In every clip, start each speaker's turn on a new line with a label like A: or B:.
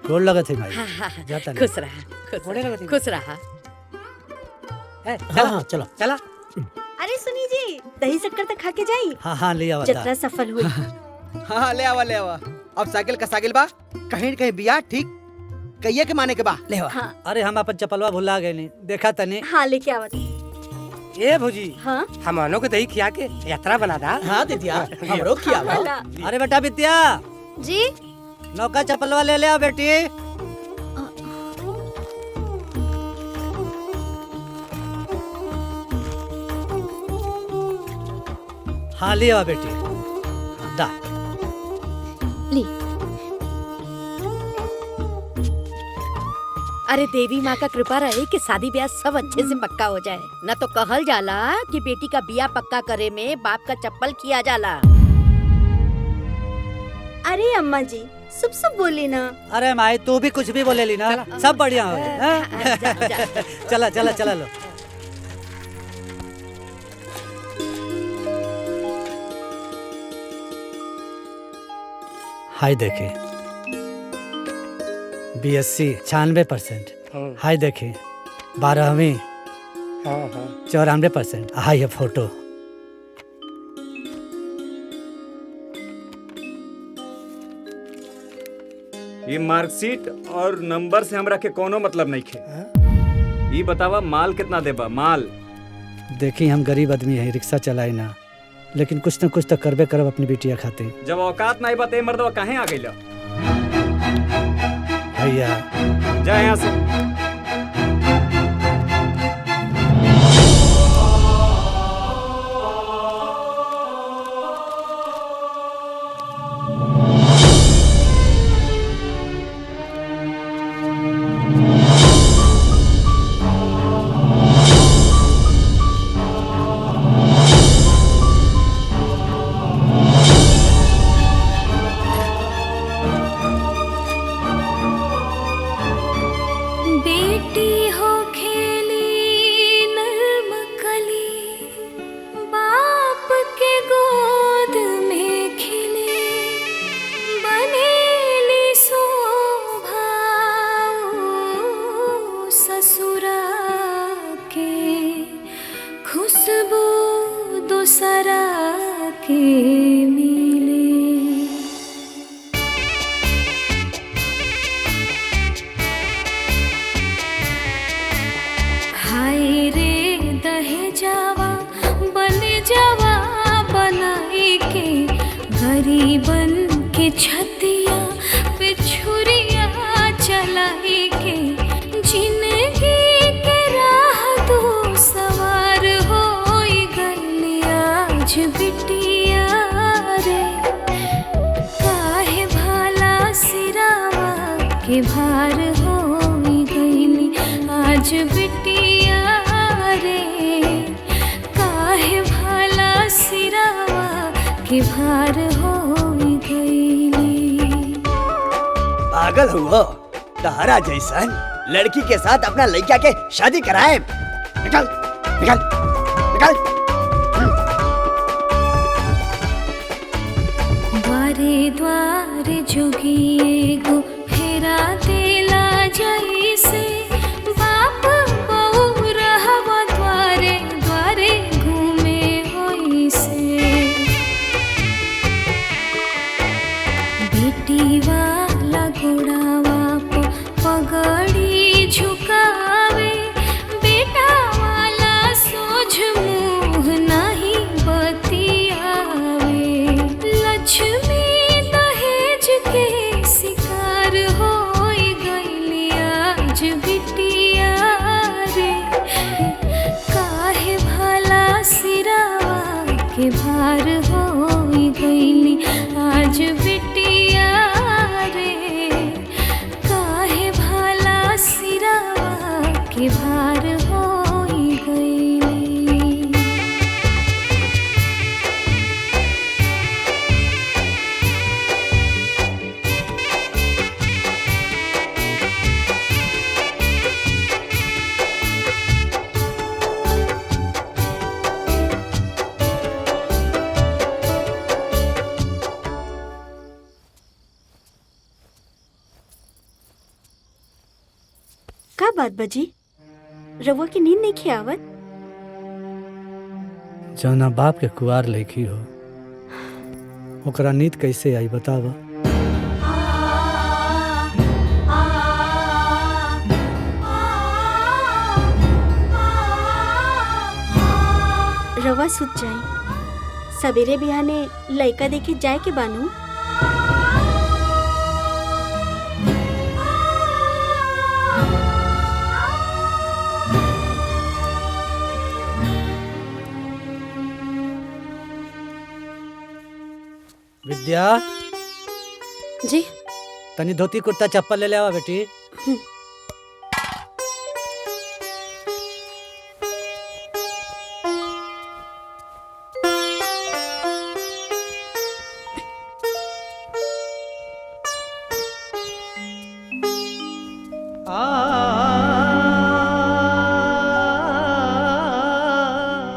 A: गोड़ लगा थे भाई।
B: हाँ,
A: जाता नहीं।
B: खुश रहा खुश रहा।
A: हाँ चलो।
B: चला।
C: अरे सुनी जी, दही शक्कर तक खा के जाई।
A: हाँ ले आवा।
C: जतरा सफल हुई।
D: हाँ ले आवा। अब साइकिल का सागिल बा, कहीं न कहीं बिया ठीक कहिए के माने के बा ले आवा।
C: हाँ
A: अरे हम अपन चपलवा भुला गए नहीं, देखा तनी।
C: हाँ लेके आवत।
A: ए भौजी,
C: हाँ
B: हमनों को दही खिया के यात्रा बना दा।
D: हाँ दीदिया हमरो किया बा।
C: भला।
A: अरे बेटा विद्या,
C: जी
A: नौका चपलवा ले आओ बेटी। हाँ ले आओ बेटी। दा
C: ली।
B: अरे देवी माँ का कृपा रहे कि शादी ब्याह सब अच्छे से पक्का हो जाए। न तो कहल जाला कि बेटी का बिया पक्का करे में बाप का चप्पल किया जाला।
C: अरे अम्मा जी सब बोली ना।
A: अरे माई तू भी कुछ भी बोले ली ना, सब बढ़िया हो गए। चला चला चला लो। हाय देखे BSc 96%। हाय देखे 12वीं 94%। हाय है फोटो।
E: ये मार्कशीट और नंबर से हमरा के कोनो मतलब नहीं खे। ये बतावा माल कितना देबा माल?
A: देखी हम गरीब आदमी है, रिक्शा चलाई ना, लेकिन कुछ न कुछ तो करबे करब अपनी बिटिया खाते।
E: जब औकात नहीं बते मर्दवा काहे आ गइला?
A: भैया
E: जा यहाँ से।
D: पागल हुआ तारा जैसन लड़की के साथ अपना लड़का के शादी कराए। निकल निकल निकल।
F: द्वारे द्वारे जोगिए गो फेरा देला जैसे बाप बहू रहवा द्वारे द्वारे घूमे होइसे। बेटी वाला घोड़ावा पगड़ी झुकावे, बेटा वाला सोझ मुँह नहीं बतियावे। लक्ष्मी दहेज के शिकार होई गइली आज बिटिया रे। काहे भला सिरावा के भार होई गइली आज बिटिया रे। काहे भला सिरावा के भार होई गइली।
C: का बात बजी रवा की नींद नहीं खियावत?
A: जौना बाप के कुआर लड़की हो ओकरा नींद कैसे आई बतावा।
C: रवा सुत जाए, सवेरे बिहाने लड़का देखे जाए के बानू।
A: विद्या
B: जी
A: तनी धोती कुर्ता चप्पल ले आवा बेटी।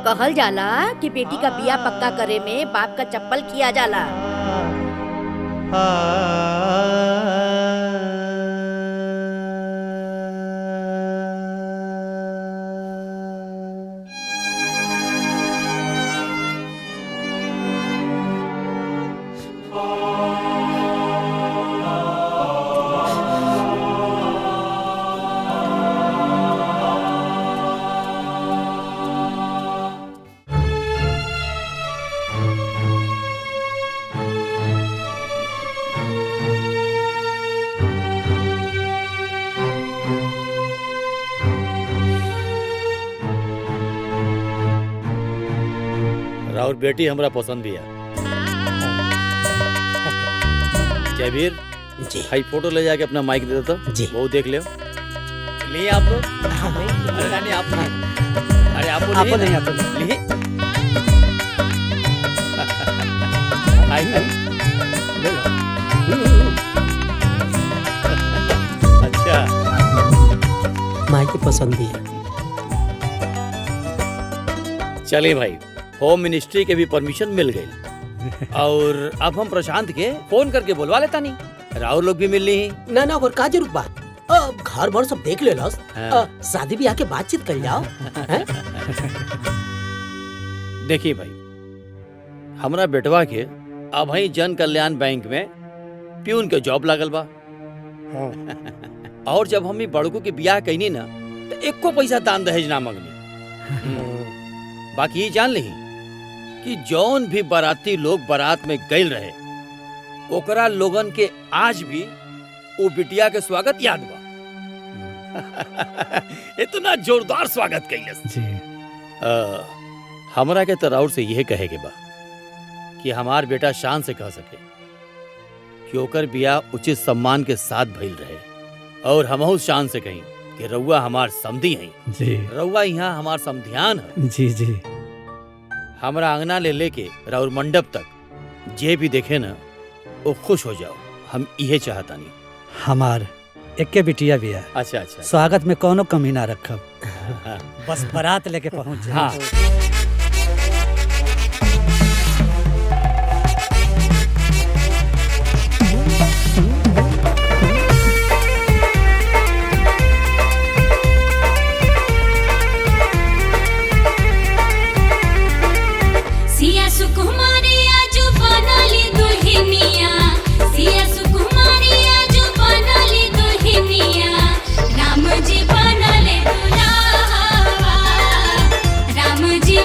B: कहल जाला कि बेटी का बिया पक्का करे में बाप का चप्पल किया जाला।
G: और बेटी हमरा पसंद भी है। जयवीर जी, हाई फोटो ले जाके अपना माइक दे दो जी, वो देख ले। लिए आप लोग? अरे नहीं आप नहीं, अरे आप नहीं, आप लिए। अच्छा,
H: माइक की पसंद भी है।
G: चलिए भाई, होम मिनिस्ट्री के भी परमिशन मिल गई और अब हम प्रशांत के फोन करके बुलवा लेता नहीं, राहुल लोग भी मिल ली।
H: ना ना और का जरूरत बा, घर भर सब देख ले लस। शादी ब्याह के बातचीत कर जाओ।
G: देखिए भाई, हमरा बेटवा के अब ही जन कल्याण बैंक में प्यून के जॉब लागल बा। और जब हम बड़कू के ब्याह कईनी ना तो एको पैसा दान दहेज ना मंगनी। बाकी ये जान ली कि जौन भी बाराती लोग बारात में गइल रहे ओकरा लोगन के आज भी वो बिटिया के स्वागत याद बा। इतना जोरदार स्वागत कइलस जी। हमरा के तो राउर से यह कहे के बा कि हमार बेटा शान से कह सके कि ओकर बियाह उचित सम्मान के साथ भइल रहे और हमहु शान से कहीं कि रउआ हमार समधी हैं जी। रउआ यहाँ हमार समधियान है
A: जी जी।
G: हमरा आंगना ले लेके राउर मंडप तक जे भी देखे ना वो खुश हो जाओ, हम इहे चाहता नहीं।
A: हमार एक बिटिया भी है।
G: अच्छा अच्छा,
A: स्वागत में कोनो कमी ना रखब। बस बारात लेके पहुंच जाए।
G: हाँ।
F: सिया सुकुमारी आजू बनली दुल्हनिया, सिया सुकुमारी आजू बनली दुल्हनिया, राम जी बनले दुल्हा, राम जी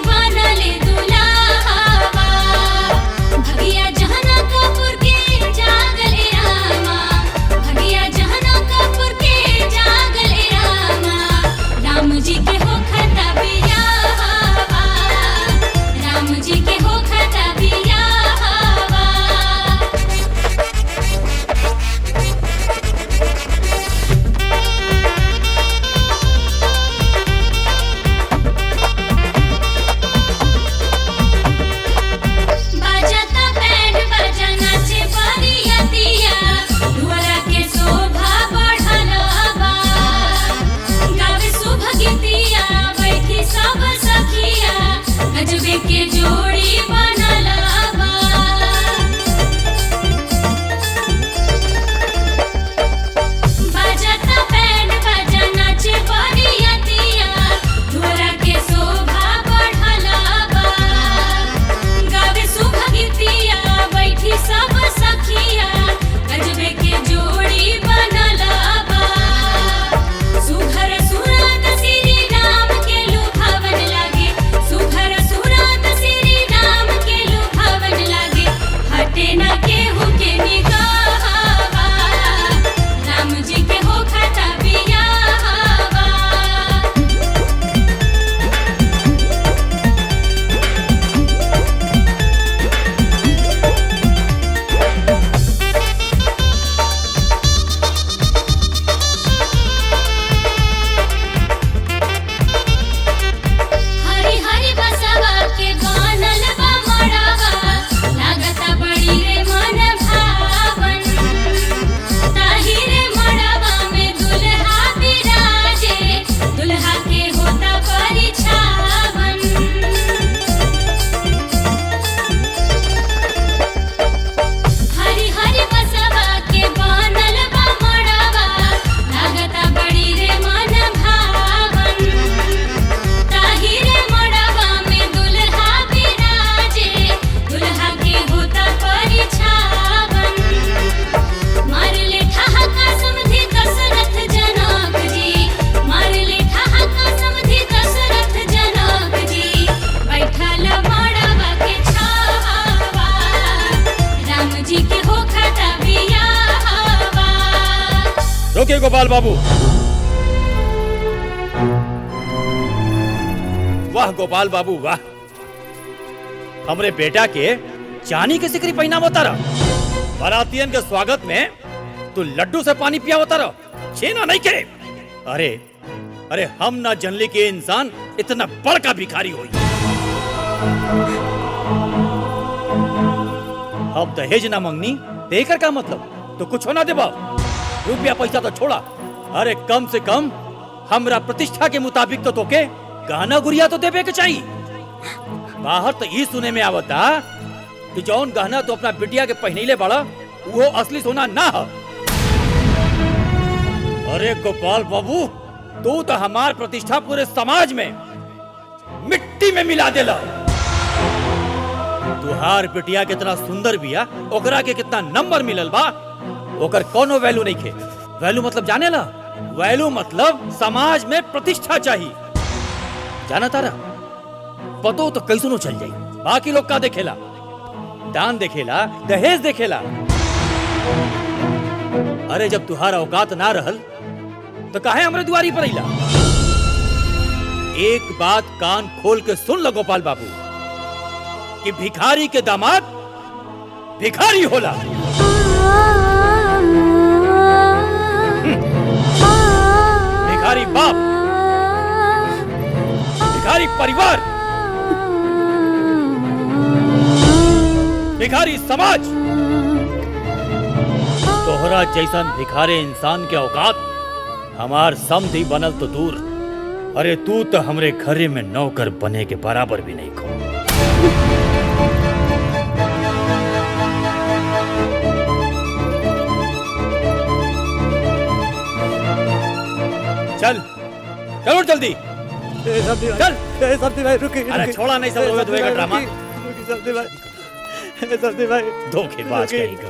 G: रोके गोपाल बाबू। वाह गोपाल बाबू वाह, हमरे बेटा के चानी के सिकरी पहना उतारा, बारातियन के स्वागत में तू लड्डू से पानी पिया उतारा, छीना नहीं के। अरे अरे हम ना जनली के इंसान इतना बड़का भिखारी होई। अब दहेज ना मंगनी देकर का मतलब, तो कुछ होना देबा, रुपया पैसा तो छोड़ा, अरे कम से कम हमरा प्रतिष्ठा के मुताबिक तो तोके गहना गुड़िया तो देवे के चाहिए। बाहर तो ये सुने में आवता कि जौन गहना तो अपना बिटिया के पहनीले बड़ा वो असली सोना ना है। अरे गोपाल बाबू, तू तो हमार प्रतिष्ठा पूरे समाज में मिट्टी में मिला देला। तुहार बिटिया कितना सुंदर बिया, ओकरा के कितना नंबर मिलल बा, ओकर कोनो वैल्यू नहीं खे। वैल्यू मतलब जाने ला, वैल्यू मतलब समाज में प्रतिष्ठा चाहिए। जाना तारा पतो तो कैसनो चल जाई, बाकी लोग का देखेला, दान देखेला, दहेज देखेला। अरे जब तुहारा औकात ना रहल तो काहे हमरे दुआरी पर अइला। एक बात कान खोल के सुन लो गोपाल बाबू कि भिखारी के दामाद भिखारी होला। भिखारी बाप, भिखारी परिवार, भिखारी समाज। तोहरा जैसन भिखारे इंसान के औकात हमार समधी बनल तो दूर, अरे तू तो हमरे घरे में नौकर बने के बराबर भी नहीं को। चल चलो जल्दी चल।
A: सब्जी भाई रुकिए,
G: अरे छोड़ा नहीं, सब रोवे धोएगा ड्रामा।
A: सब्जी भाई, सब्जी भाई
G: धोखेबाज कहेगा।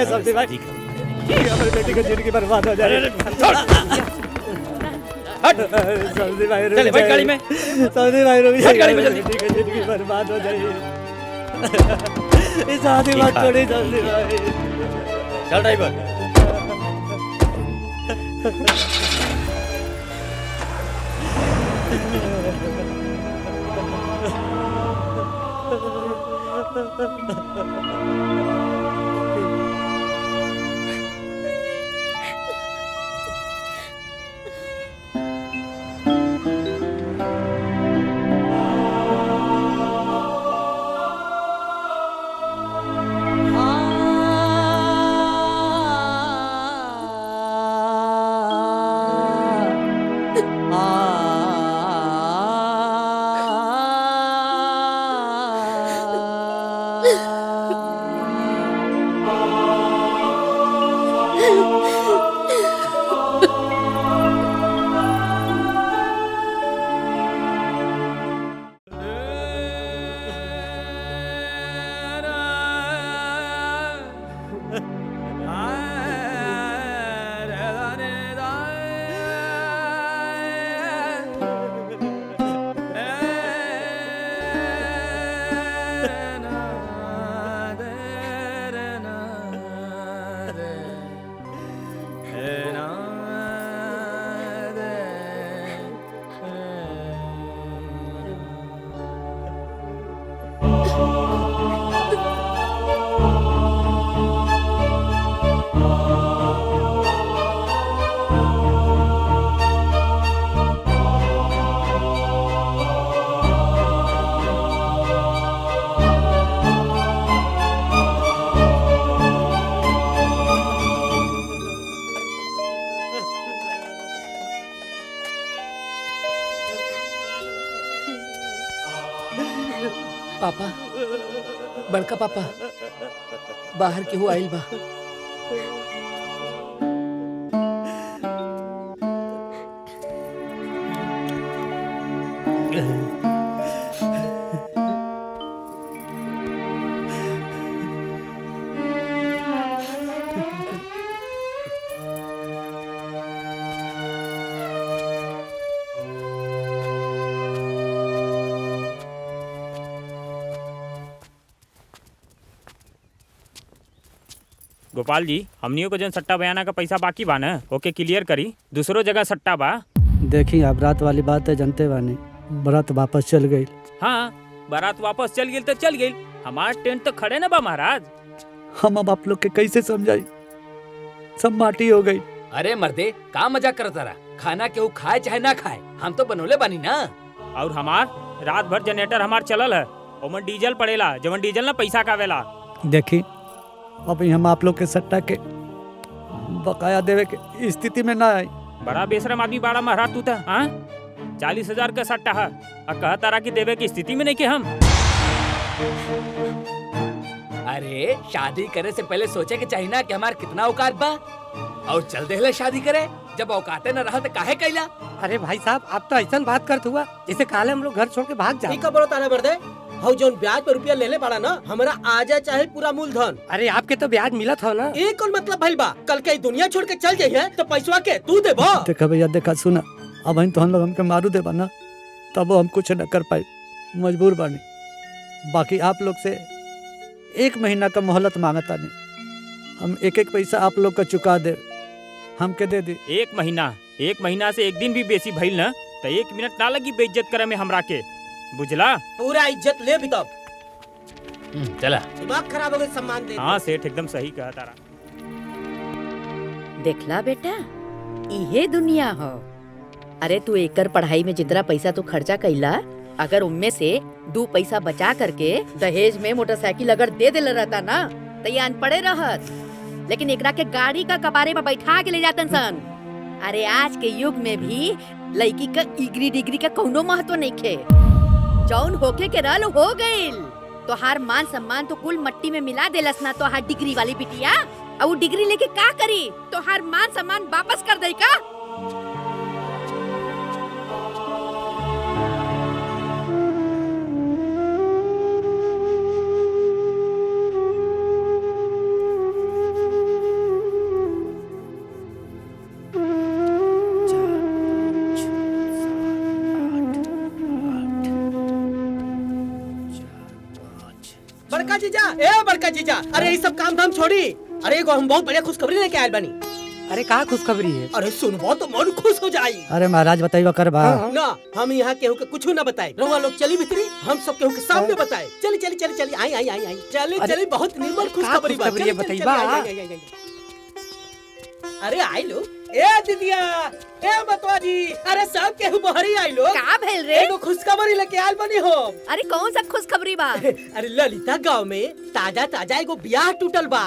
A: सब्जी भाई, हमारी बेटी की जिंदगी बर्बाद हो जाए। सब्जी भाई
G: चले बैठ गाड़ी में,
A: सब्जी भाई रुक
G: बैठ गाड़ी में जल्दी।
A: बेटी की जिंदगी बर्बाद हो जाए। इस आदमी बात छोड़ी सब्जी भाई।
G: चल ड्राइवर।
I: पापा, बड़का पापा, बाहर केहू आइल बा।
J: गोपाल जी, हमनियों को जन सट्टा बयाना का पैसा बाकी बा न, ओके क्लियर करी। दूसरो जगह सट्टा बा।
A: देखी अब रात वाली बात है, जानते बानी बारात वापस चल गई।
J: हाँ, बारात वापस चल गई तो चल गई, हमार टेंट तो खड़े न बा महाराज।
A: हम अब आप लोग के कैसे समझाई, सब माटी हो गई।
I: अरे मर्दे, का मजाक करता रहा? खाना केहू खाए चाहे ना खाए, हम तो बनोले बानी ना।
J: और हमार रात भर जनरेटर हमार चलल है, ओमन डीजल पड़ेला, जवन डीजल ना पैसा कावेला।
A: देखी अब हम आप लोग के सट्टा के बकाया देवे के स्थिति में ना आई।
J: बड़ा बेशरम आदमी बाड़ा महाराज तू था। 40,000 का सट्टा है और कहा तारा की देवे की स्थिति में नहीं के हम।
I: अरे शादी करे से पहले सोचे के चाहिए ना कि हमार कितना औकात बा, और चल देहले शादी करे। जब औकाते न रहा तो काहे कैला?
K: अरे भाई साहब, आप तो ऐसा बात करते हुआ जैसे काले हम लोग घर छोड़ के भाग जाए।
H: ठीक है बड़ो तारे मर्दे, हौ जोन ब्याज पे रुपया ले ले पड़ा ना, हमारा आजा चाहे पूरा मूलधन।
K: अरे आपके तो ब्याज मिला था ना।
H: एक और मतलब भइल बा, कल के दुनिया छोड़ के चल जाइए तो पैसवा के तू देबो।
A: देखा भैया, देखा सुना, अब तो हम लोग हमके मारू देबा ना, तब हम कुछ न कर पाए, मजबूर बानी। बाकी आप लोग से 1 महीना का मोहलत मांगता नहीं, हम एक एक पैसा आप लोग का चुका दे, हमके दे दी।
J: 1 महीना से 1 दिन भी बेसी भइल न तो 1 मिनट ना लगी बेइज्जत करे में हमरा के, बुझला?
H: पूरा इज्जत ले भी तब।
J: चला,
H: दिमाग खराब हो गए, सम्मान दे।
J: हाँ सेठ एकदम सही कहा तारा।
B: देखला बेटा, इहे दुनिया हो। अरे तू एकर पढ़ाई में जितना पैसा तू खर्चा कैला, अगर उनमें से 2 पैसा बचा करके दहेज में मोटरसाइकिल अगर दे देला रहता ना तो ये अनपढ़े रहत। लेकिन एकरा के गाड़ी का कबारे में बैठा के ले जातन सन। अरे आज के युग में भी लड़की का डिग्री का कौनो महत्व नहीं खे। जौन होके के रल हो गइल, तोहार मान सम्मान तो कुल मट्टी में मिला देलस ना तोहार डिग्री वाली बिटिया। और वो डिग्री लेके का करी? तोहार मान सम्मान वापस कर दे का?
H: बड़का जीजा, ए बड़का जीजा, अरे ये सब काम धाम छोड़ी। अरे एगो हम बहुत बढ़िया खुशखबरी लेके आयल बानी।
K: अरे कहाँ खुशखबरी है?
H: अरे सुनबो तो मन खुश हो जाई।
A: अरे महाराज बताइए कर बा।
H: ना, हम यहाँ केहू के कुछ ना बताए, रउआ लोग चली भीतरी, हम सब केहू के सामने बताए। चली चली चली चली, आई आई आई आई, चली चली, बहुत निर्मल खुशखबरी बा। चली, चली, चली, आई, आई, आई, आई। अरे आई लो, ए दीदिया, ए बतवा जी, अरे सब केहू बहरी आई लो।
B: का भेल रे?
H: एगो खुशखबरी लेके आयल बानी हो।
B: अरे कौन सा खुशखबरी बा?
H: अरे ललिता गांव में ताजा ताजा एगो ब्याह टूटल बा,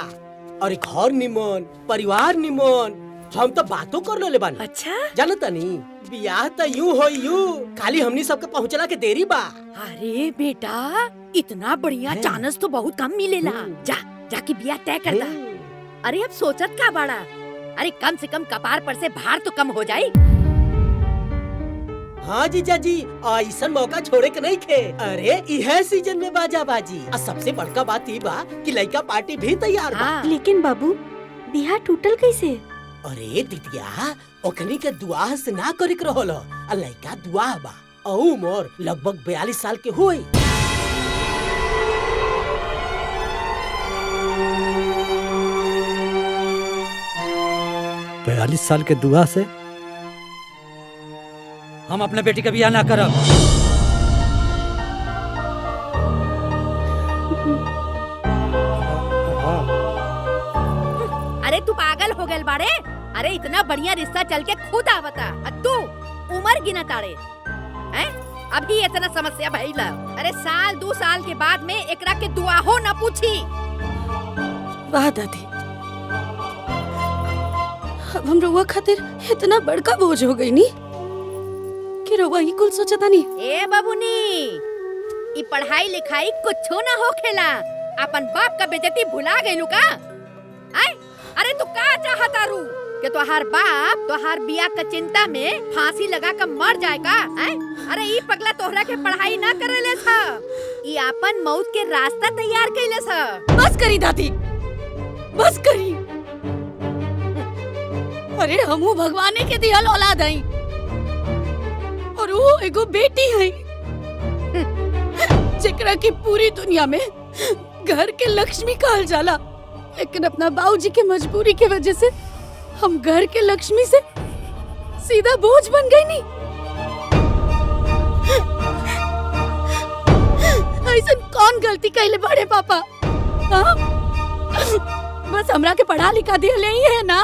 H: और एक घर निमन, परिवार निमन, हम तो बातों कर ले बानी।
B: अच्छा,
H: जानता नहीं, ब्याह तो यूं हो यूं, खाली हमनी सबके पहुँचला के देरी बा।
B: अरे बेटा, इतना बढ़िया चांस तो बहुत कम मिलेला। जाके ब्याह तय कर दा। अरे अब सोचत का बाड़ा? अरे कम से कम कपार पर से भार तो कम हो जाए।
H: हाँ जीजा जी, ऐसा मौका छोड़े के नहीं खे। अरे यह सीजन में बाजा बाजी, और सबसे बड़का बात ये बा कि लड़का पार्टी भी तैयार बा।
C: लेकिन बाबू, ब्याह टूटल कैसे?
H: अरे दीदिया, ओकनी के दुआ से ना करे के रहल, और लड़का दुआ बा, और उम्र लगभग 42 साल के हुई।
A: 42 साल के दुआ से हम अपने बेटी का ब्याह ना करब।
B: अरे तू पागल हो गए बाड़े? अरे इतना बढ़िया रिश्ता चल के खुद आवता, तू उम्र गिना ताड़े हैं? अभी इतना समस्या भइला। अरे 1-2 साल के बाद में एकरा के दुआ हो न पूछी।
C: वाह दादी, अब हम रउआ खातिर इतना बड़का बोझ हो गई नी कि रउआ ही कुल सोचता नी।
B: ए बबुनी, ई पढ़ाई लिखाई कुछो ना होखेला। अपन बाप का बेइज्जती भुला गइलू का? आय, अरे तू का चाहता रू कि तोहार बाप तोहार बिया का चिंता में फांसी लगा कर मर जाए का? आय, अरे ई पगला तोहरा के पढ़ाई ना करेले था, ई अपन मौत के रास्ता तैयार कइले था।
C: बस करी दादी, बस करी। अरे हमू भगवाने के दिहल औलाद हई, और वो एगो बेटी हई जेकरा की पूरी दुनिया में घर के लक्ष्मी कहल जाला, लेकिन अपना बाबूजी के मजबूरी की वजह से हम घर के लक्ष्मी से सीधा बोझ बन गई नी। ऐसा कौन गलती कैले बड़े पापा? हाँ? बस हमरा के पढ़ा लिखा दिया ले ही है ना।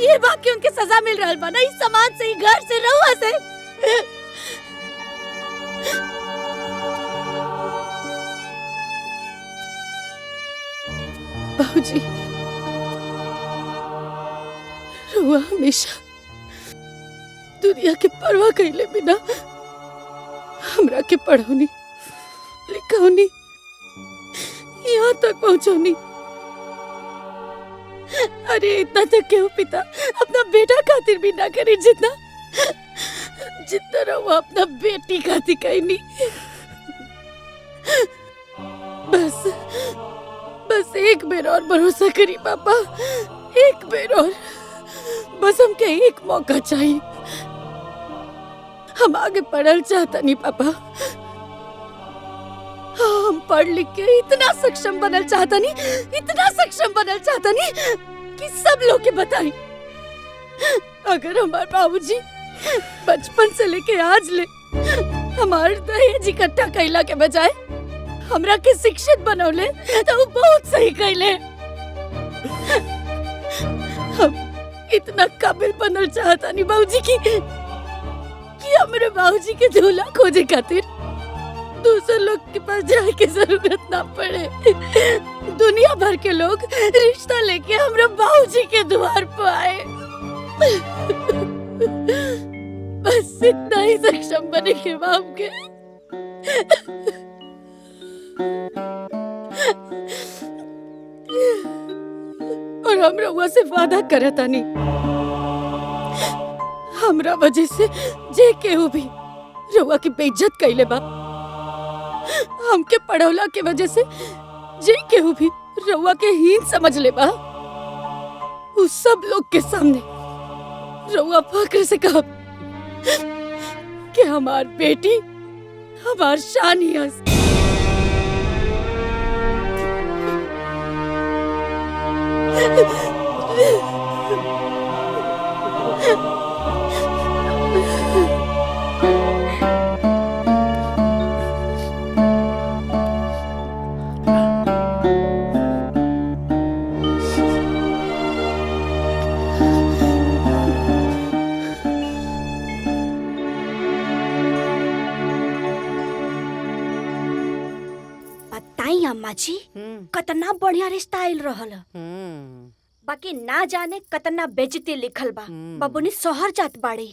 C: ये बाकी उनके सजा मिल रहा बा ना, इस समाज से, घर से, रहुआ से। बाबूजी, रहुआ हमेशा दुनिया के परवाह कैले बिना हमरा के पढ़ौनी लिखौनी यहाँ तक पहुँचौनी। अरे इतना तक क्यों पिता अपना बेटा खातिर भी ना करे जितना रहुआ अपना बेटी खातिर कहनी। बस एक बेर और भरोसा करी पापा, एक बेर और। बस हमके एक मौका चाहिए। हम आगे पढ़ल चाहता नहीं पापा। हम पढ़ लिख के इतना सक्षम बनल चाहता नहीं, इतना सक्षम बनल चाहता नहीं कि सब लोग के बताएं। अगर हमारे बाबूजी बचपन से लेके आज ले हमारे दहेज इकट्ठा कैला के बजाय हमरा के शिक्षित बनौले तो वो बहुत सही कैले। हम इतना काबिल बनल चाहता नहीं बाबूजी कि हमारे बाबूजी के दूल्हा खोजे खातिर दूसरे लोग के पास जाने की जरूरत ना पड़े। दुनिया भर के लोग रिश्ता लेके हमारे बाबूजी के द्वार पर आए। बस इतना ही सक्षम बने के बाप के। और हम रउआ से वादा करता नहीं, हमरा वजह से जे केहू भी रउआ की बेइज्जत कैले बा, हमके पढ़ौला के वजह से जे केहू भी रउआ के हीन समझ ले बा, उस सब लोग के सामने रउआ फक्र से कहा कि हमार बेटी हमार शान ही है।
L: बताई अम्मा जी, कतना बढ़िया रिश्ता आयल रहल। बाकी ना जाने कतना बेइज्जती लिखल बा। बबुनी शहर जात बाड़ी।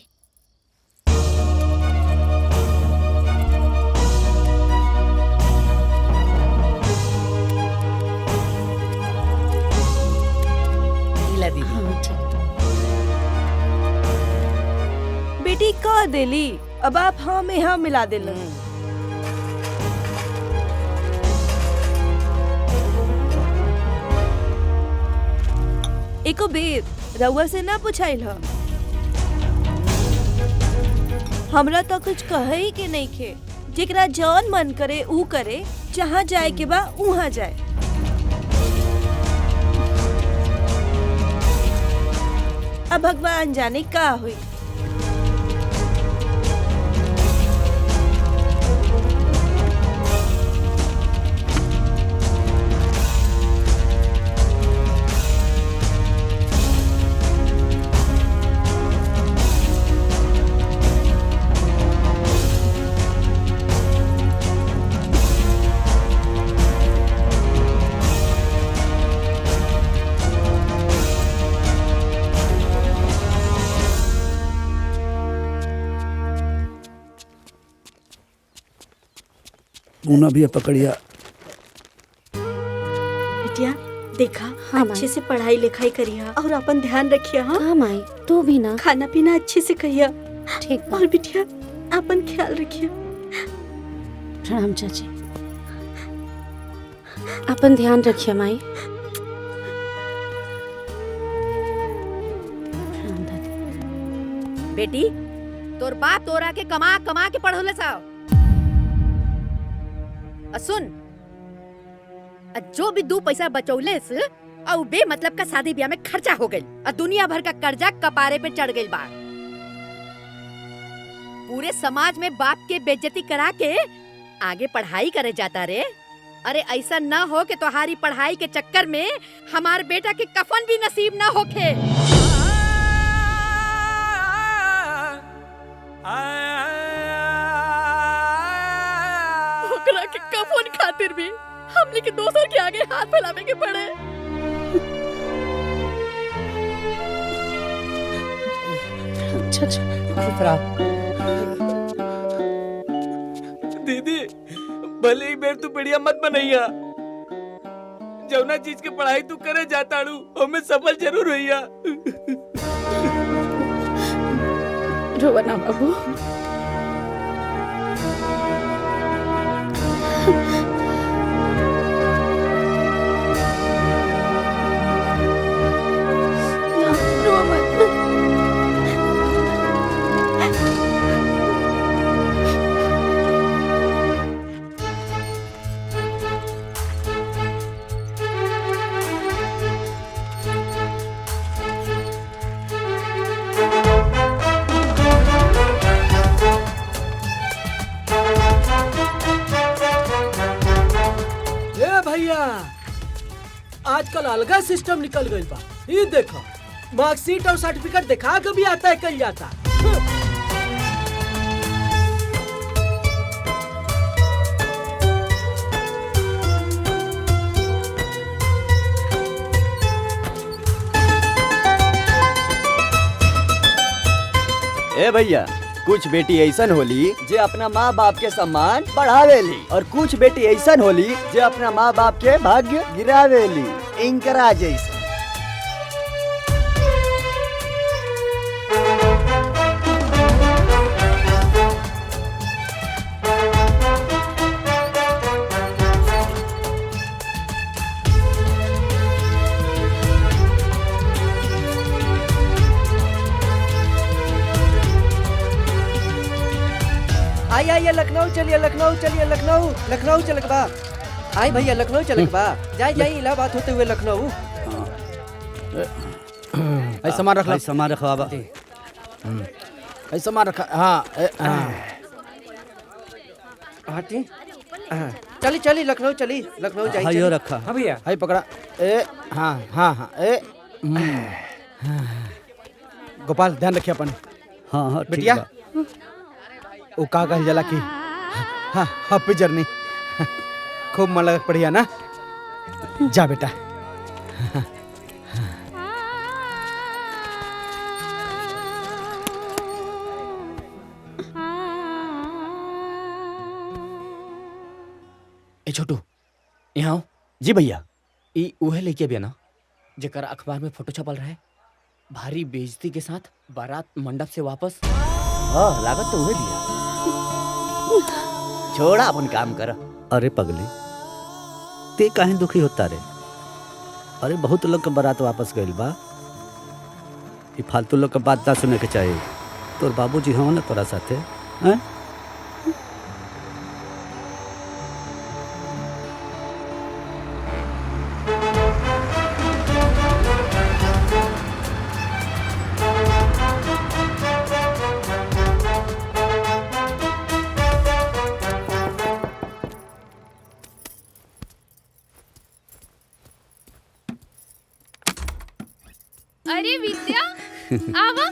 M: बेटी कह देली, अब आप हाँ में हाँ मिला देल। एको बेर रउआ से ना पूछाइल ह। हमरा तो कुछ कहे ही के नहीं खे। जेकरा जौन मन करे ऊ करे, जहाँ जाए के बा उहाँ जाए। अब भगवान जाने का हुई।
A: मुन्ना भी पकड़िया।
L: बिटिया देखा, अच्छे से पढ़ाई लिखाई करिया और अपन ध्यान रखिया। हाँ
C: माई, तू भी ना
L: खाना पीना अच्छे से कहिया।
C: ठीक।
L: और बिटिया अपन ख्याल रखिया।
C: प्रणाम चाची। अपन ध्यान रखिए माई।
B: बेटी, तोर बाप तोरा के कमा कमा के पढ़ौले साव। सुन, जो भी 2 पैसा बचौले से और बे मतलब का शादी ब्याह में खर्चा हो गई और दुनिया भर का कर्जा कपारे पे चढ़ गई बा। पूरे समाज में बाप के बेइज्जती करा के आगे पढ़ाई करे जाता रे। अरे ऐसा ना हो कि तुम्हारी पढ़ाई के चक्कर में हमार बेटा के कफन भी नसीब ना होके। ओकरा के कफन खातिर भी हमने के दोसर के आगे हाथ फैलावे के पड़े।
I: दीदी भले ही बेर तू बढ़िया मत बनैया, जौना चीज के पढ़ाई तू करे जाताड़ू हमें सफल जरूर होइया।
C: रोवा ना बाबू।
H: भैया आजकल अलगा सिस्टम निकल गई बा। ये देखो मार्कशीट और सर्टिफिकेट दिखा के भी आता है कल जाता।
D: ए भैया, कुछ बेटी ऐसन होली जे अपना माँ बाप के सम्मान बढ़ावेली और कुछ बेटी ऐसन होली जे अपना माँ बाप के भाग्य गिरावेली। इनकरा जैसा।
K: आई आई लखनऊ चलिए, लखनऊ चलिए, लखनऊ लखनऊ चल के बा। आई भैया लखनऊ चल के बा। जाई जाई इलाहाबाद होते हुए लखनऊ।
G: सामान रख ला।
A: सामान रखवा बा।
G: सामान रखा। हाँ
K: हाथी चली चली लखनऊ चली, लखनऊ जाई।
A: हाइयो रखा।
I: हाँ भैया।
G: हाई पकड़ा। ए हाँ हाँ हाँ ए गोपाल ध्यान रखिए अपन।
A: हाँ हाँ
G: बिटिया वो का कह जला की हाँ हैप्पी जर्नी। खूब मन लगा पढ़िया ना। जा बेटा।
H: ए छोटू यहाँ आओ।
D: जी भैया।
H: ई उहे लेके बिया ना जेकर अखबार में फोटो छपल रहे, भारी बेइज्जती के साथ बारात मंडप से वापस।
D: हाँ लागत तो उहे दिया। छोड़ा अपन काम कर।
A: अरे पगली, ते काहे दुखी होता रे? अरे बहुत लोग के बारात वापस गइल बा। ये फालतू लोग के बात ना सुने के चाहिए। तोर बाबूजी हो ना तोरा साथे हैं?
N: अरे विद्या आवा।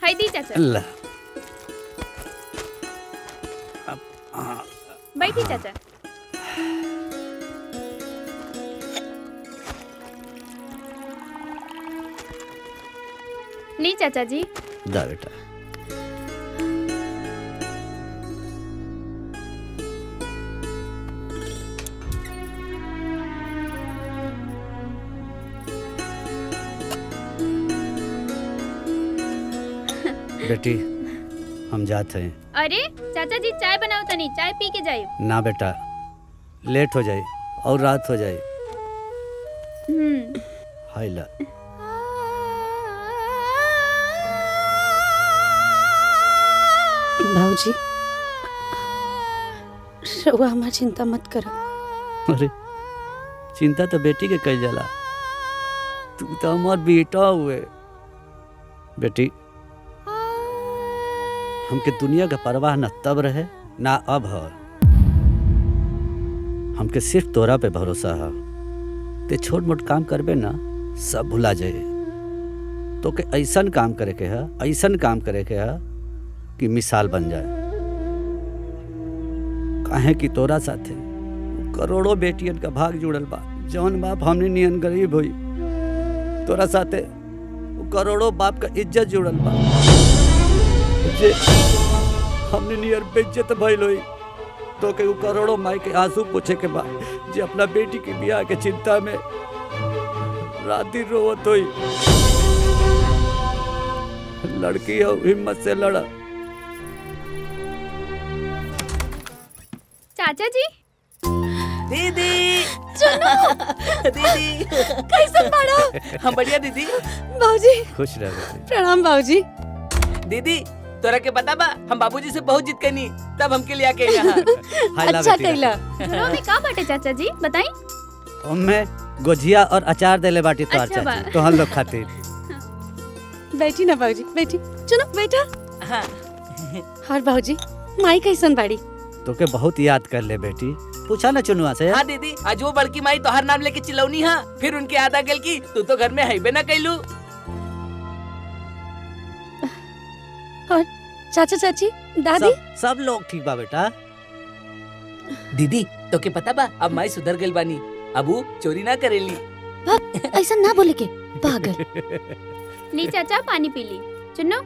N: हाय दी चाचा।
A: अल्लाह।
N: बैठी चाचा। ली चाचा जी।
A: दा बेटा। बेटी हम जाते हैं।
N: अरे चाचा जी चाय बनाओ तनी, चाय पी के जाए।
A: ना बेटा, लेट हो जाए और रात हो जाए। हाय ला।
C: भाऊजी रउआ हमार चिंता मत करो।
A: अरे चिंता तो बेटी के कई जाला, तू तो हमार बेटा हुए। बेटी हमके दुनिया का परवाह न तब रहे ना अब है। हमके सिर्फ तोरा पे भरोसा है। ते छोट मोट काम करबे ना सब भुला जाए। तो के ऐसन काम करे के है, ऐसन काम करे के है कि मिसाल बन जाए। काहे कि तोरा साथे करोड़ों बेटियन का भाग जुड़ल बा। जौन बाप हमने नियन गरीब हुई, तोरा साथे करोड़ों बाप का इज्जत जुड़ल बा। जे हमने नियर बेइज्जत भइल हुई, तो के करोड़ों माई के आंसू पूछे के बाद जे अपना बेटी की ब्याह के चिंता में रात दिन रोवत हुई। लड़की हो हिम्मत से लड़ा।
N: चाचा जी
I: दीदी
C: चलो
I: दीदी
C: कैसे पड़ा?
I: हम बढ़िया दीदी।
C: बाबूजी
A: खुश रह बेटी।
C: प्रणाम बाबूजी।
I: दीदी तोरा के पता बा हम बाबूजी से बहुत जिद करनी, तब हमके लिया के यहाँ।
C: अच्छा कैला।
N: घरों में का बाटे चाचा जी बताई?
A: उनमें गुजिया और अचार देले बाटी तो
N: अच्छा बा।
A: चाची तो हम लोग खातिर।
C: बैठी ना बाबूजी, बैठी। चलो बेटा।
I: हाँ।
C: और बाबूजी माई कैसन बाड़ी?
A: तो के बहुत याद कर ले बेटी। पूछा ना चुनुआ से।
I: हाँ दीदी, आज वो बड़की माई तोहर नाम लेके चिल्लौनी हा, फिर उनके याद आ गल की तू तो घर में है ना कैलू।
C: और चाचा चाची दादी
A: सब लोग ठीक बा बेटा।
I: दीदी तो के पता बा अब माई सुधर गइल बानी, अब वो चोरी ना करेली।
C: ऐसा ना बोले के पागल।
N: ली चाचा पानी पी ली। चुन्नो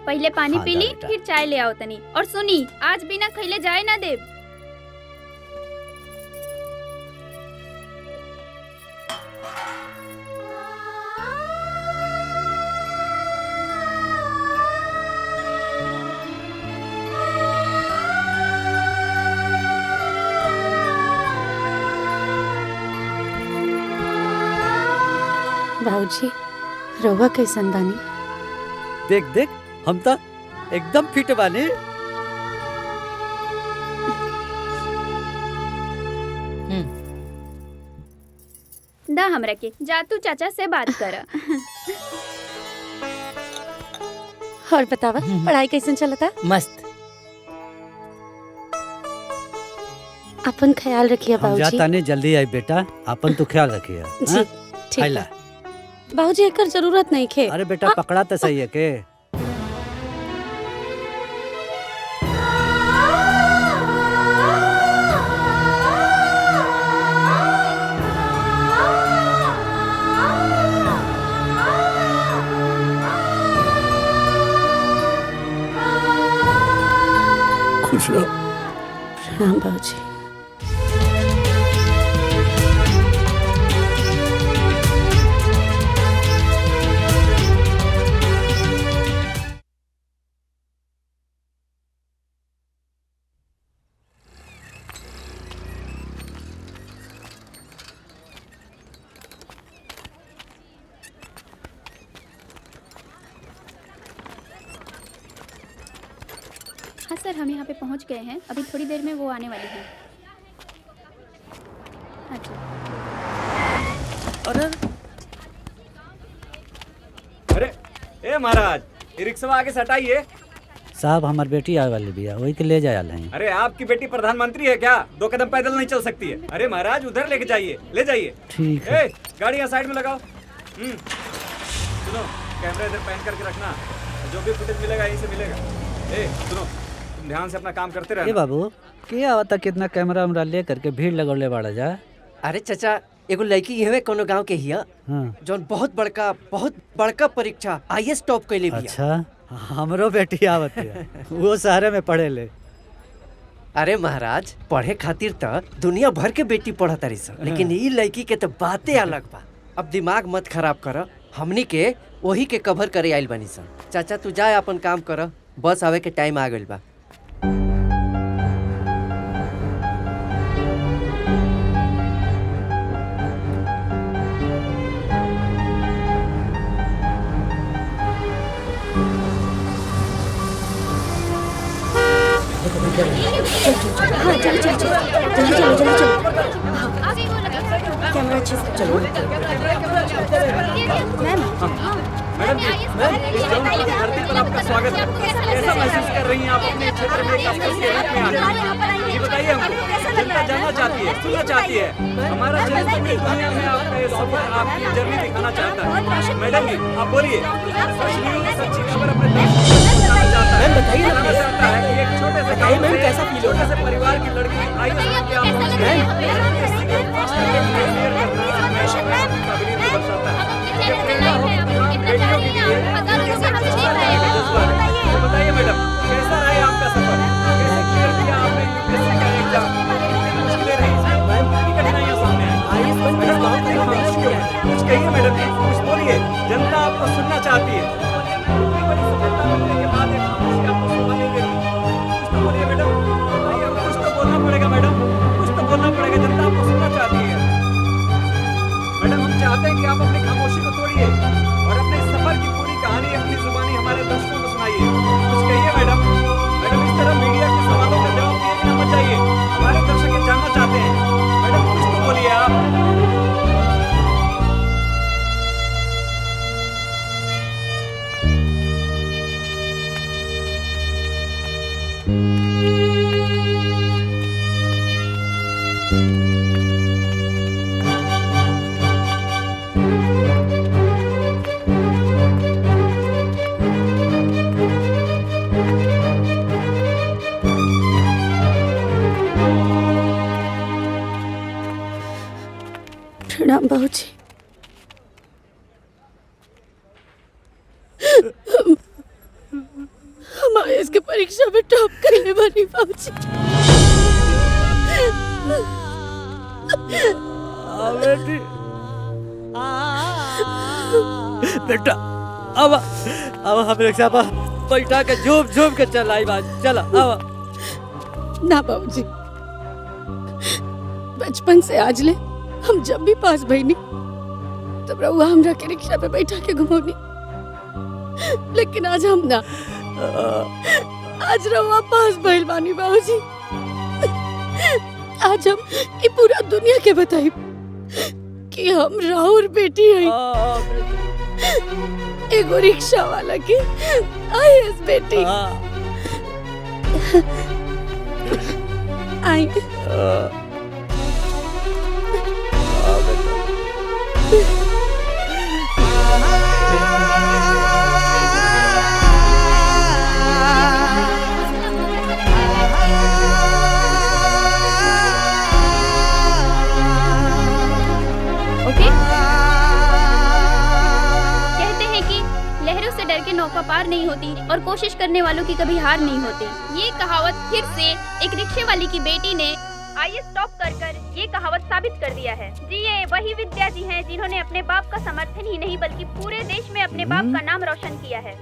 N: पहले पानी
A: हाँ,
N: पी ली
A: बेटा।
N: फिर चाय ले आओ तनी। और सुनी आज बिना खइले जाए ना देव।
C: बाबूजी रउआ कैसन बानी?
A: देख देख हम तो एकदम फिट बानी।
N: दा हमरा के जा तू चाचा से बात कर।
C: और बतावा पढ़ाई कैसन चलता?
I: मस्त।
C: अपन ख्याल रखिए
A: हम
C: बाबूजी।
A: जाता नहीं जल्दी आई बेटा। अपन तो ख्याल रखिए।
C: जी ठीक
A: खाइला।
C: है। बाबूजी एकर जरूरत नहीं खे।
A: अरे बेटा पकड़ा तो सही है के। खुश रहो।
C: प्रणाम बाबूजी।
N: हाँ सर हम यहाँ पे पहुँच गए हैं, अभी थोड़ी देर में वो आने वाली है। अच्छा।
E: अरे अरे ए महाराज ये रिक्शा आगे से हटाइए।
A: साहब हमार बेटी आए वाली भी है, वही के ले जाए हैं।
E: अरे आपकी बेटी प्रधानमंत्री है क्या? 2 कदम पैदल नहीं चल सकती है। अरे महाराज उधर लेके जाइए, ले जाइए।
A: ठीक है।
E: ए, गाड़ी यहाँ साइड में लगाओ। सुनो कैमरा इधर पैन करके रखना, जो भी फुटेज मिलेगा यहीं से मिलेगा। ए सुनो तुम ध्यान से अपना काम करते
A: ए
E: रहना।
A: बाबू क्या आवता कितना कैमरा वैमरा ले करके भीड़ लगौले बाड़ा जा।
K: अरे चाचा एगो लड़की यहवे कोनो गांव के हिया
A: हाँ।
K: जौन बहुत बड़का परीक्षा आईएएस टॉप कैले बिया।
A: अच्छा हमरो बेटी आवत है, वो शहर में पढ़े ले।
K: अरे महाराज पढ़े खातिर त दुनिया भर के बेटी पढ़त तारी सन, लेकिन ई लड़की के तो बातें अलग बा। अब दिमाग मत खराब कर, हमनी के वही के कवर करे आइल बनी सन। चाचा तू जा अपन काम कर, बस आवे के टाइम आ गइल बा।
L: हाँ चलो चलो चलो जल्दी चलो जल्दी चलो कैमरा अच्छे से चलो मैम
E: मैडम जी, मैम इस जौन की धरती पर आपका स्वागत है। कैसा महसूस कर रही हैं आप अपने क्षेत्र में एक अफसर के रूप में आकर? जी बताइए हमको, जनता जानना चाहती है, सुनना चाहती है। हमारा चैनल पूरी दुनिया में आपका ये सफर, आपकी जर्नी दिखाना चाहता है। मैडम जी आप बोलिए, सच न्यूज़, सच्ची खबर अपने दर्शकों को बताना चाहता है। बताना चाहता है कि एक छोटे से गाँव से, कैसा फील छोटे से परिवार की लड़की आई है कि आप बताइए मैडम, कैसा रहा आपका सफर? कैसे क्लियर किया आपने यूपीएससी का एग्जाम? कितनी मुश्किलें रही, कितनी कठिनाइयां सामने आई? कुछ कहिए मैडम जी, कुछ बोलिए, जनता आपको सुनना चाहती है। इतनी बड़ी सफलता मिलने के बाद एक खामोशी आपको शोभा नहीं देती। कुछ तो बोलिए मैडम, बताइए, कुछ तो बोलना पड़ेगा मैडम, कुछ तो बोलना पड़ेगा, जनता आपको सुनना चाहती है। मैडम हम चाहते हैं कि आप अपनी खामोशी को तोड़िए और अपने सफर की पूरी कहानी अपनी जुबानी हमारे दर्शकों को सुनाइए। कुछ कहिए मैडम। मैडम इस तरह मीडिया के सवालों का जवाब दिए बिना मत जाइए, हमारे दर्शक ये जानना चाहते हैं। मैडम कुछ तो बोलिए आप।
C: प्रणाम बाबूजी। हम आईएएस की परीक्षा में टॉप करने वाली बाबूजी।
A: बेटी बेटा अब हम रिक्शा पर बैठा के झूम झूम के चल आई बात चला अब
C: ना बाबूजी, बचपन से आज ले हम जब भी पास बहनी तब रहुआ हमरा के रिक्शा पे बैठा के घुमौनी, लेकिन आज हम ना, आज रहुआ पास भइल बानी बाबूजी। आज हम ये पूरा दुनिया के बताई कि हम राहुल बेटी है, एगो रिक्शा वाला की आईएएस बेटी। आई
N: डर के नौका पार नहीं होती और कोशिश करने वालों की कभी हार नहीं होती। ये कहावत फिर से एक रिक्शे वाली की बेटी ने आईएएस टॉप कर ये कहावत साबित कर दिया है। जी ये वही विद्या जी हैं जिन्होंने अपने बाप का समर्थन ही नहीं बल्कि पूरे देश में अपने बाप का नाम रोशन किया है।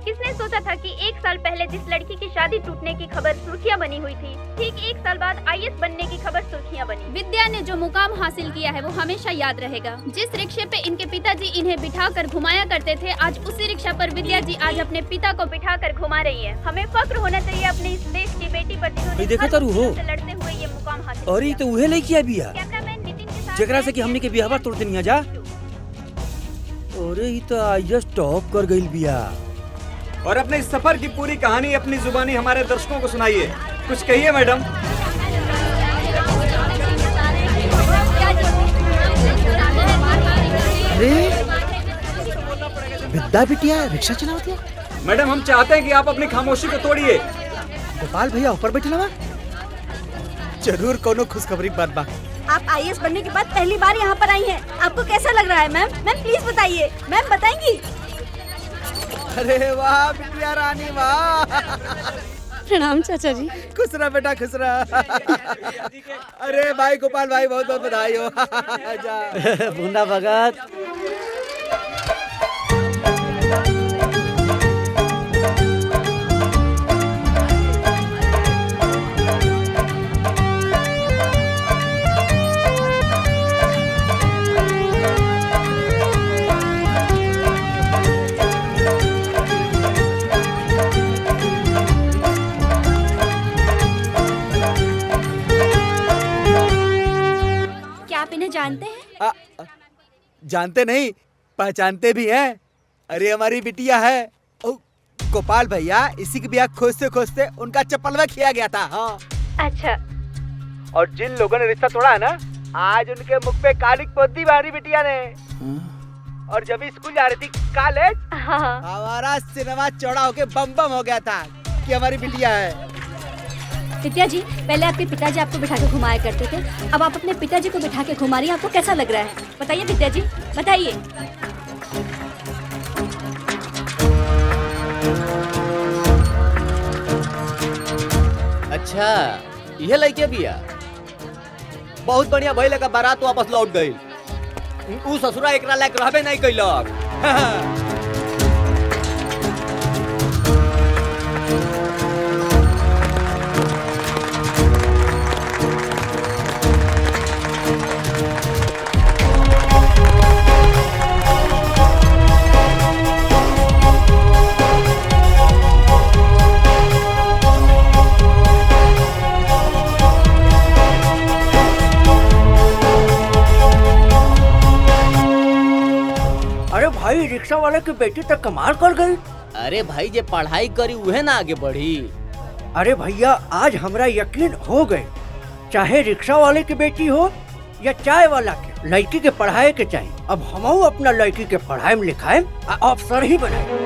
N: किसने सोचा था कि 1 साल पहले जिस लड़की की शादी टूटने की खबर सुर्खियां बनी हुई थी, ठीक 1 साल बाद आईएएस बनने की खबर सुर्खियां बनी। विद्या ने जो मुकाम हासिल किया है वो हमेशा याद रहेगा। जिस रिक्शे पे इनके पिताजी इन्हें बिठा कर घुमाया करते थे, आज उसी रिक्शा पर विद्या जी आज अपने पिता को बिठा कर घुमा रही है। हमें फक्र होना चाहिए अपने इस देश की बेटी पर जिन्होंने लड़ते हुए ये मुकाम हासिल।
G: और ये तो उहे लड़की है बिया जेकरा से कि हमने के बियाह तोड़ देनी जा। अरे ये तो आईएएस टॉप कर गई बिया।
E: और अपने इस सफर की पूरी कहानी अपनी जुबानी हमारे दर्शकों को सुनाइए। कुछ कहिए मैडम।
O: अरे विद्या बिटिया रिक्शा चलावती है।
E: मैडम हम चाहते हैं कि आप अपनी खामोशी को तोड़िए।
O: गोपाल भैया ऊपर बैठे ना, जरूर कोनो खुशखबरी बात बा।
L: आप आईएएस बनने के बाद पहली बार यहाँ पर आई हैं। आपको कैसा लग रहा है मैम? मैम प्लीज बताइए। मैम बताएंगी?
O: अरे वाह बिटिया रानी वाह।
C: प्रणाम चाचा जी।
O: खुश रह बेटा खुश रह। अरे भाई गोपाल भाई बहुत बहुत बधाई हो।
A: बूंदा भगत
L: जानते हैं?
O: जानते नहीं, पहचानते भी हैं। अरे हमारी बिटिया है। ओ, गोपाल भैया, इसी की ब्याह खोजते खोजते उनका चप्पलवा खिया गया था। हाँ।
L: अच्छा।
O: और जिन लोगों ने रिश्ता तोड़ा है ना, आज उनके मुख पे कालिक पोती हमारी बिटिया ने। और जब स्कूल जा रही थी कॉलेज, हमारा सिनेमा चौड़ा होके बम बम हो गया था कि हमारी बिटिया है।
L: विद्या जी, पहले आपके पिताजी आपको बिठा के घुमाया करते थे, अब आप अपने पिताजी को बिठा के घुमा रही हैं, आपको कैसा लग रहा है? बताइए विद्या जी, बताइए।
D: अच्छा, यह लड़के बिया बहुत बढ़िया भइल का बारात वापस लौट गई। ऊ ससुरा एकरा लायक रहबे नहीं कैलक।
K: अरे भाई, रिक्शा वाले की बेटी तक कमाल कर गई।
D: अरे भाई, जे पढ़ाई करी उहे ना आगे बढ़ी।
K: अरे भैया, आज हमरा यकीन हो गए, चाहे रिक्शा वाले की बेटी हो या चाय वाला के, लड़की के पढ़ाई के चाहिए। अब हमहू अपना लड़की के पढ़ाई में लिखाए अफसर ही बनाए।